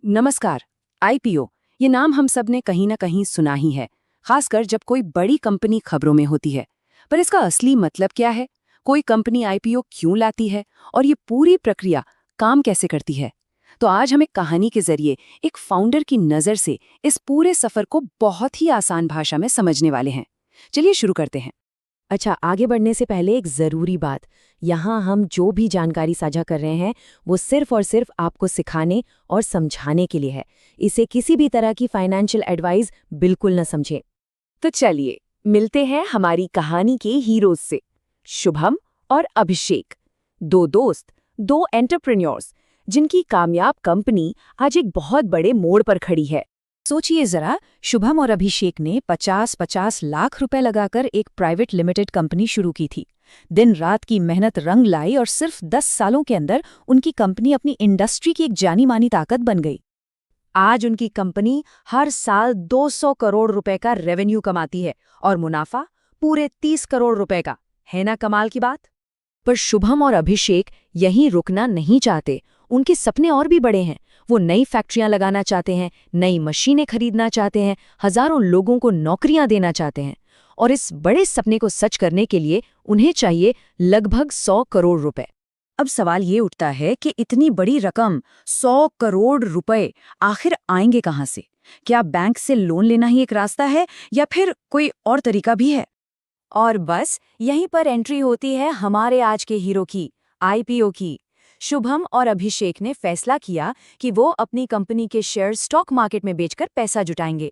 नमस्कार। आईपीओ ये नाम हम सब ने कहीं ना कहीं सुना ही है, खासकर जब कोई बड़ी कंपनी खबरों में होती है। पर इसका असली मतलब क्या है? कोई कंपनी आईपीओ क्यों लाती है और ये पूरी प्रक्रिया काम कैसे करती है? तो आज हम एक कहानी के जरिए एक फाउंडर की नज़र से इस पूरे सफर को बहुत ही आसान भाषा में समझने वाले हैं। चलिए शुरू करते हैं। अच्छा, आगे बढ़ने से पहले एक ज़रूरी बात। यहाँ हम जो भी जानकारी साझा कर रहे हैं वो सिर्फ और सिर्फ आपको सिखाने और समझाने के लिए है। इसे किसी भी तरह की फाइनेंशियल एडवाइस बिल्कुल न समझें। तो चलिए मिलते हैं हमारी कहानी के हीरोज से। शुभम और अभिषेक, दो दोस्त, दो एंटरप्रेन्योर्स जिनकी कामयाब कंपनी आज एक बहुत बड़े मोड़ पर खड़ी है। सोचिए जरा, शुभम और अभिषेक ने 50-50 लाख रुपए लगाकर एक प्राइवेट लिमिटेड कंपनी शुरू की थी। दिन रात की मेहनत रंग लाई और सिर्फ 10 सालों के अंदर उनकी कंपनी अपनी इंडस्ट्री की एक जानी मानी ताकत बन गई। आज उनकी कंपनी हर साल 200 करोड़ रुपए का रेवेन्यू कमाती है और मुनाफा पूरे 30 करोड़ रुपए का। है ना कमाल की बात? पर शुभम और अभिषेक यहीं रुकना नहीं चाहते। उनके सपने और भी बड़े हैं। वो नई फैक्ट्रियां लगाना चाहते हैं, नई मशीनें खरीदना चाहते हैं, हजारों लोगों को नौकरियां देना चाहते हैं। और इस बड़े सपने को सच करने के लिए उन्हें चाहिए लगभग 100 करोड़ रुपए। अब सवाल ये उठता है कि इतनी बड़ी रकम 100 करोड़ रुपए आखिर आएंगे कहाँ से? क्या बैंक से लोन लेना ही एक रास्ता है या फिर कोई और तरीका भी है? और बस यहीं पर एंट्री होती है हमारे आज के हीरो की, आईपीओ की। शुभम और अभिषेक ने फैसला किया कि वो अपनी कंपनी के शेयर स्टॉक मार्केट में बेचकर पैसा जुटाएंगे।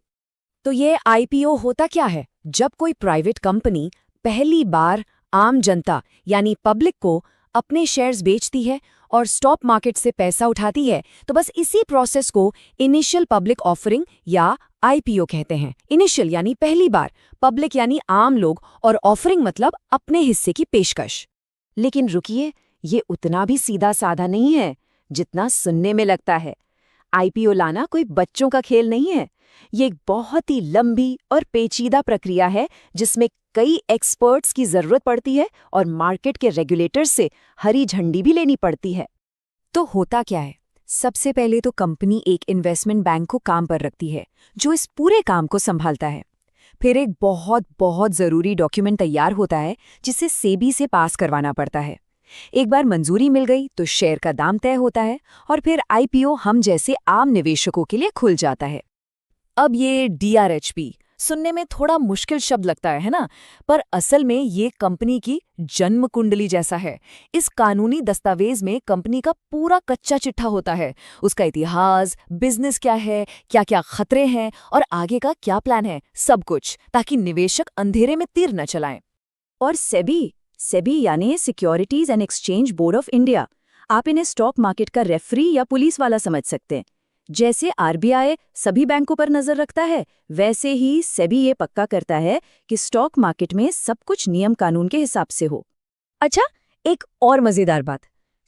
तो ये आईपीओ होता क्या है? जब कोई प्राइवेट कंपनी पहली बार आम जनता यानी पब्लिक को अपने शेयर्स बेचती है और स्टॉक मार्केट से पैसा उठाती है, तो बस इसी प्रोसेस को इनिशियल पब्लिक ऑफरिंग या आईपीओ कहते हैं। इनिशियल यानी पहली बार, पब्लिक यानी आम लोग, और ऑफरिंग मतलब अपने हिस्से की पेशकश। लेकिन रुकिए, ये उतना भी सीधा साधा नहीं है जितना सुनने में लगता है। आईपीओ लाना कोई बच्चों का खेल नहीं है। ये एक बहुत ही लंबी और पेचीदा प्रक्रिया है जिसमें कई एक्सपर्ट्स की जरूरत पड़ती है और मार्केट के रेगुलेटर्स से हरी झंडी भी लेनी पड़ती है। तो होता क्या है? सबसे पहले तो कंपनी एक इन्वेस्टमेंट बैंक को काम पर रखती है जो इस पूरे काम को संभालता है। फिर एक बहुत बहुत जरूरी डॉक्यूमेंट तैयार होता है जिसे सेबी से पास करवाना पड़ता है। एक बार मंजूरी मिल गई तो शेयर का दाम तय होता है और फिर आईपीओ हम जैसे आम निवेशकों के लिए खुल जाता है। अब ये डीआरएचपी सुनने में थोड़ा मुश्किल शब्द लगता है ना? पर असल में ये कंपनी की जन्म कुंडली जैसा है। इस कानूनी दस्तावेज में कंपनी का पूरा कच्चा चिट्ठा होता है। उसका इतिहास, बिजनेस क्या है, क्या क्या खतरे हैं और आगे का क्या प्लान है, सब कुछ, ताकि निवेशक अंधेरे में तीर न चलाएं। और सेबी यानी securities and exchange board of India, आप इन्हें स्टॉक मार्केट का रेफरी या पुलिस वाला समझ सकते हैं। जैसे आरबीआई सभी बैंकों पर नजर रखता है, वैसे ही सेबी ये पक्का करता है कि स्टॉक मार्केट में सब कुछ नियम कानून के हिसाब से हो। अच्छा, एक और मजेदार बात,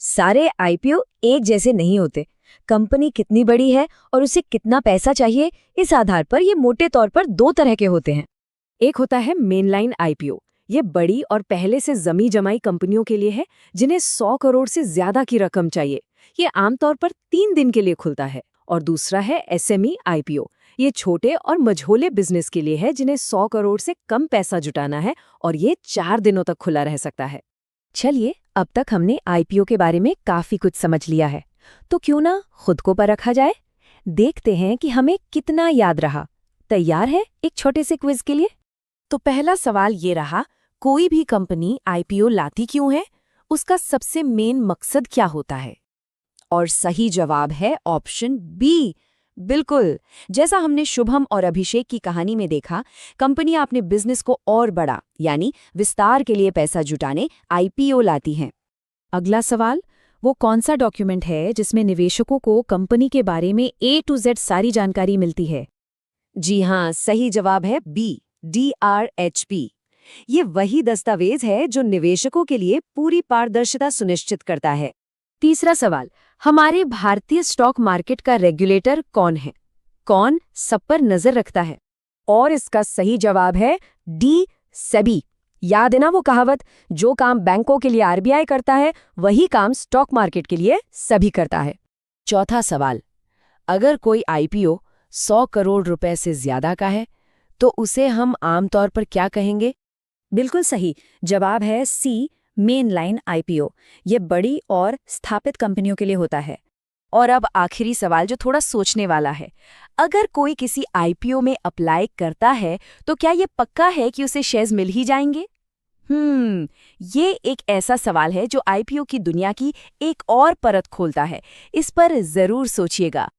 सारे आईपीओ एक जैसे नहीं होते। कंपनी कितनी बड़ी है और उसे कितना पैसा चाहिए, इस आधार पर ये मोटे तौर पर दो तरह के होते हैं। एक होता है मेनलाइन आईपीओ। ये बड़ी और पहले से जमी जमाई कंपनियों के लिए है जिन्हें 100 करोड़ से ज्यादा की रकम चाहिए। ये आमतौर पर 3 दिन के लिए खुलता है। और दूसरा है एसएमई आईपीओ। ये छोटे और मझोले बिजनेस के लिए है जिन्हें 100 करोड़ से कम पैसा जुटाना है और ये 4 दिनों तक खुला रह सकता है। चलिए, अब तक हमने आईपीओ के बारे में काफी कुछ समझ लिया है, तो क्यों ना खुद को परखा जाए। देखते हैं कि हमें कितना याद रहा। तैयार है एक छोटे से क्विज के लिए? तो पहला सवाल ये रहा, कोई भी कंपनी आईपीओ लाती क्यों है? उसका सबसे मेन मकसद क्या होता है? और सही जवाब है ऑप्शन बी। बिल्कुल, जैसा हमने शुभम और अभिषेक की कहानी में देखा, कंपनी अपने बिजनेस को और बड़ा यानी विस्तार के लिए पैसा जुटाने आईपीओ लाती हैं। अगला सवाल, वो कौन सा डॉक्यूमेंट है जिसमें निवेशकों को कंपनी के बारे में ए टू जेड सारी जानकारी मिलती है? जी हाँ, सही जवाब है बी, डीआरएचपी। ये वही दस्तावेज है जो निवेशकों के लिए पूरी पारदर्शिता सुनिश्चित करता है। तीसरा सवाल, हमारे भारतीय स्टॉक मार्केट का रेगुलेटर कौन है? कौन सब पर नजर रखता है? और इसका सही जवाब है डी, सेबी। याद है ना वो कहावत, जो काम बैंकों के लिए आरबीआई करता है वही काम स्टॉक मार्केट के लिए सेबी करता है। चौथा सवाल, अगर कोई आईपीओ 100 करोड़ रुपए से ज्यादा का है तो उसे हम आमतौर पर क्या कहेंगे? बिल्कुल सही जवाब है सी, मेन लाइन आईपीओ। ये बड़ी और स्थापित कंपनियों के लिए होता है। और अब आखिरी सवाल जो थोड़ा सोचने वाला है, अगर कोई किसी आईपीओ में अप्लाई करता है तो क्या ये पक्का है कि उसे शेयर्स मिल ही जाएंगे? ये एक ऐसा सवाल है जो आईपीओ की दुनिया की एक और परत खोलता है। इस पर जरूर सोचिएगा।